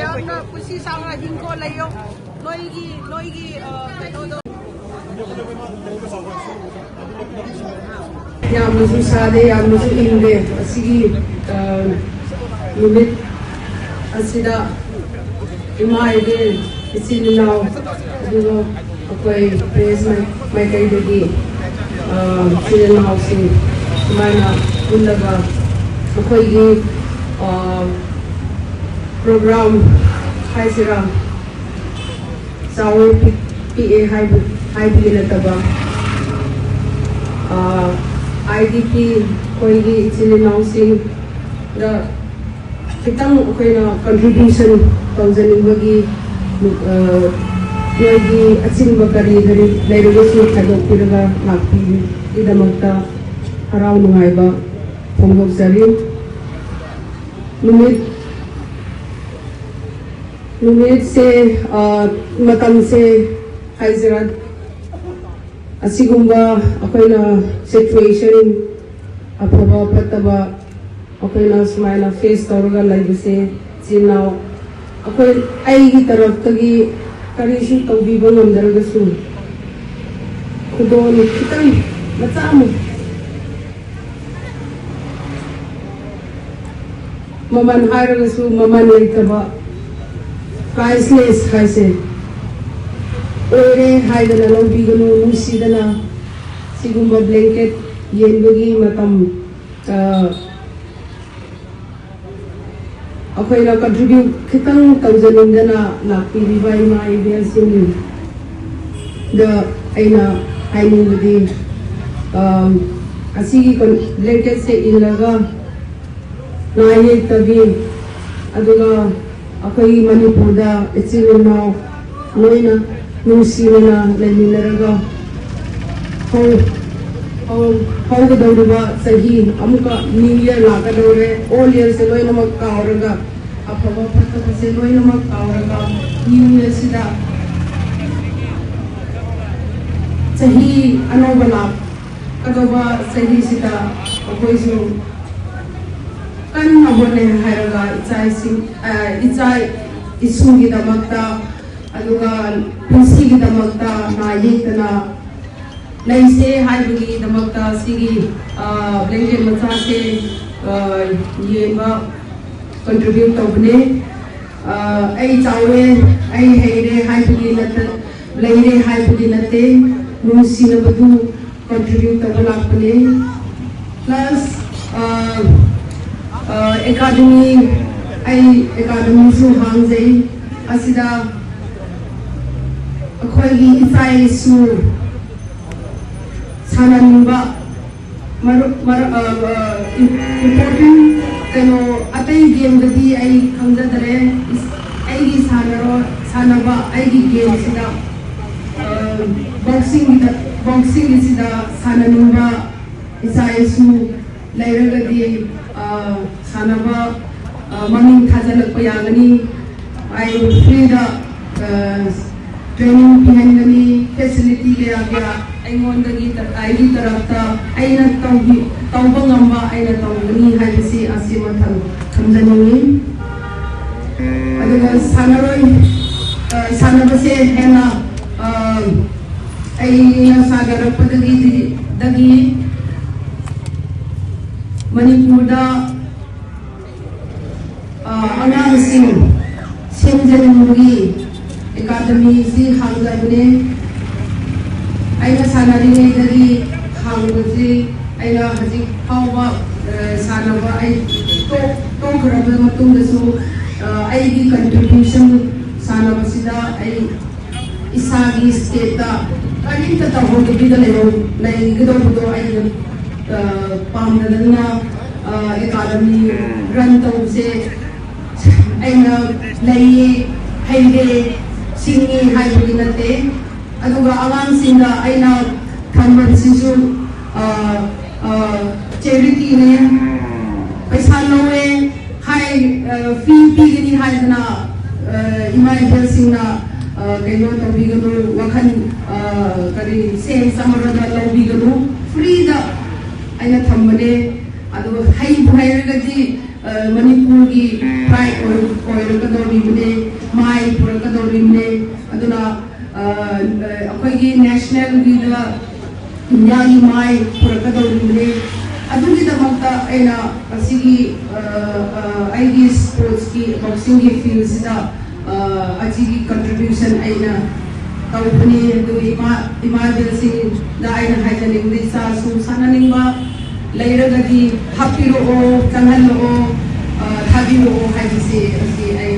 ꯌꯥꯝꯅ ꯄꯨꯟꯁꯤ ꯁꯥꯡꯅ ꯍꯤꯡꯈꯣꯜ ꯂꯩꯌꯣ ꯅꯣꯏꯒꯤ ꯀꯩꯅꯣꯗꯣ ꯌꯥꯝꯅꯁꯨ ꯁꯥꯗꯦ ꯌꯥꯝꯅꯁꯨ ꯏꯪꯗꯦ ꯑꯁꯤꯒꯤ ꯅꯨꯃꯤꯠ ꯑꯁꯤꯗ ꯏꯃꯥ ꯏꯕꯦꯜ ꯏꯆꯤꯟ ꯏꯅꯥꯎ ꯑꯗꯨꯒ ꯑꯩꯈꯣꯏ ꯄ꯭ꯔꯦꯁ ꯃꯥꯏꯀꯩꯗꯒꯤ ꯏꯆꯤꯟ ꯏꯅꯥꯎꯁꯤꯡ ꯁꯨꯃꯥꯏꯅ ꯄꯨꯜꯂꯒ ꯑꯩꯈꯣꯏꯒꯤ program haisira sawe PA haibili nataba IDP koigi ichilinaw sing da kitang koina contribution tawjanibagi yogi achinba kari lairugasu thadokpiraga lakpi idamakta harau nungaiba phongdoksari numit se matam se haizirat asigumba akoina situation afaba pataba akoina smaila face tawraga laibase chinaw akoi aigi taraftagi karisu tawbiba ngamdaragasu khudon khitang machamu maman haragasu maman laitaba priceless haise ore haidana lobiganu nusidana sigumba blanket yenbagi matam akoina contribute khitang tawjanindana lakpiriba ima ibel singni da aina hainungdi asigi blanket se ilaga naye tabi aduga akoy Manipurda ichilinaw noina nusirana leminaraga hawgadawriba sahi amuka new year lakadawre all year se loina magkauraga afaba pataba se loina magkauraga new year sida sahi anobala kadaba sahi sida akoysu kan abone hairaga ichai isugi damakta aduga pusi damakta na yetana laise haibagi damakta sigi blanket macha se yeba contribute tawne ai chawe ai heire haibagi nat leire haibagi nate nusi na badu contribute tawlakne plus academy su hangjai asida akhoi isai su sananba important kano atai game gadi ai khamjadare ai gi sanaba ai gi game sida boxing sida sananba isai su lairagadi sanaba maning thajalakpa yagani ai free training pihangani facility le agya aingondagi aigi tarafta aina tawba ngamba aina tawgani haibisi asima thamjanani aduga sanabase hena aina sagarappadagi Manipurda angangsing semjanmugi academy si hangjabne aina sanarinedagi hangbaji aina haji hawba sanaba ai to kharaba matungdasu aigi contribution sanabasida ai isagi state ta karinta tawhodibida leigidawdo ai pamdana academy run tawse aina laiye haide singi haibagi nate aduga alang singa aina thamban sisu charity ne paisa lowe hai fee pigani haidana imai singna kaino tawbiganu wakhan kari sem samarada lawbiganu free da ꯑꯩꯅ ꯊꯝꯕꯅꯦ ꯑꯗꯨ ꯍꯩꯕꯨ ꯍꯩꯔꯒꯗꯤ ꯃꯅꯤꯄꯨꯔꯒꯤ pride ꯑꯣꯏꯔꯛꯀꯗꯧꯔꯤꯕꯅꯦ ꯃꯥꯏ ꯄꯨꯔꯛꯀꯗꯧꯔꯤꯕꯅꯦ ꯑꯗꯨꯅ ꯑꯩꯈꯣꯏꯒꯤ ꯅꯦꯁꯅꯦꯜꯒꯤꯗ ꯏꯟꯗꯤꯌꯥꯒꯤ ꯃꯥꯏ ꯄꯨꯔꯛꯀꯗꯧꯔꯤꯕꯅꯦ ꯑꯗꯨꯒꯤꯗꯃꯛꯇ ꯑꯩꯅ ꯑꯁꯤꯒꯤ ꯑꯩꯒꯤ ꯁ꯭ꯄꯣꯔꯠꯁꯀꯤ ꯕꯣꯛꯁꯤꯡꯒꯤ ꯐꯤꯜꯁꯤꯗ ꯑꯁꯤꯒꯤ ꯀꯟꯇ꯭ꯔꯤꯕ꯭ꯌꯨꯁꯟ ꯑꯩꯅ ꯇꯧꯕꯅꯤ ꯑꯗꯨꯒ ꯏꯃꯥꯟꯅꯕꯁꯤꯡꯗ ꯑꯩꯅ ꯍꯥꯏꯖꯅꯤꯡꯕ ꯏꯆꯥꯁꯨ ꯁꯥꯟꯅꯅꯤꯡꯕ ꯂꯩꯔꯒꯗꯤ ꯍꯥꯞꯄꯤꯔꯛꯑꯣ ꯆꯪꯍꯜꯂꯛꯑꯣ ꯊꯥꯕꯤꯔꯛꯑꯣ ꯍꯥꯏꯕꯁꯤ ꯑꯁꯤ ꯑꯩ